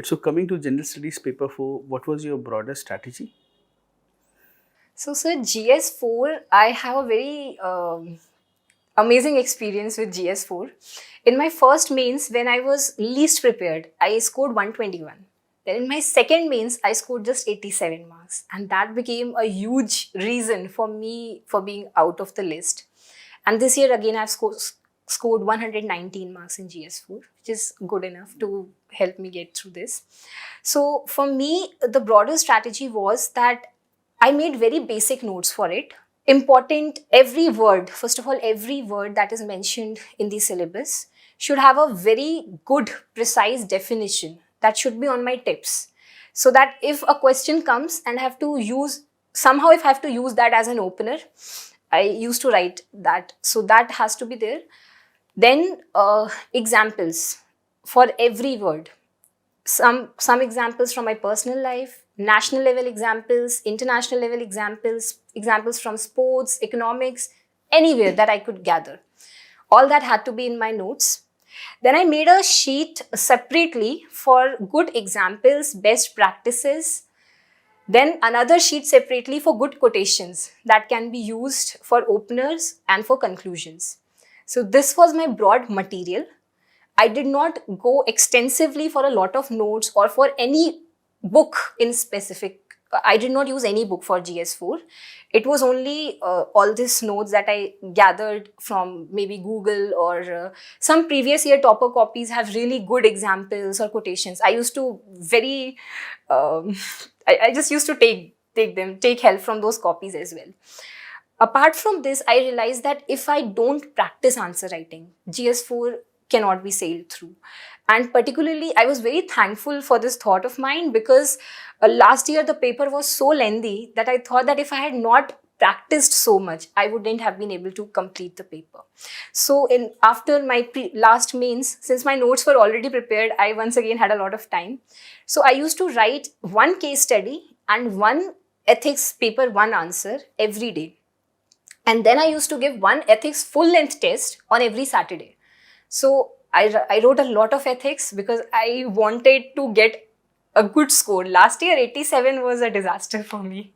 So coming to general studies paper 4, what was your broader strategy? So, sir, GS4, I have a very amazing experience with GS4. In my first mains, when I was least prepared, I scored 121. Then in my second mains, I scored just 87 marks. And that became a huge reason for me for being out of the list. And this year again, I've scored 119 marks in GS4, which is good enough to help me get through this. So for me, the broader strategy was that I made very basic notes for it. Important, every word, first of all, every word that is mentioned in the syllabus should have a very good, precise definition that should be on my tips. So that if a question comes and I have to use, somehow if I have to use that as an opener, I used to write that. So that has to be there. Then examples for every word. Some examples from my personal life, national level examples, international level examples, examples from sports, economics, anywhere that I could gather. All that had to be in my notes. Then I made a sheet separately for good examples, best practices. Then another sheet separately for good quotations that can be used for openers and for conclusions. So this was my broad material. I did not go extensively for a lot of notes or for any book in specific. I did not use any book for GS4. It was only all these notes that I gathered from maybe Google or some previous year topper copies have really good examples or quotations. I used to um, I just used to take help from those copies as well. Apart from this, I realized that if I don't practice answer writing, GS4 cannot be sailed through. And particularly, I was very thankful for this thought of mine because last year the paper was so lengthy that I thought that if I had not practiced so much, I wouldn't have been able to complete the paper. So after my last mains, since my notes were already prepared, I once again had a lot of time. So I used to write one case study and one ethics paper, one answer every day. And then I used to give one ethics full length test on every Saturday. So I wrote a lot of ethics because I wanted to get a good score. Last year, 87 was a disaster for me.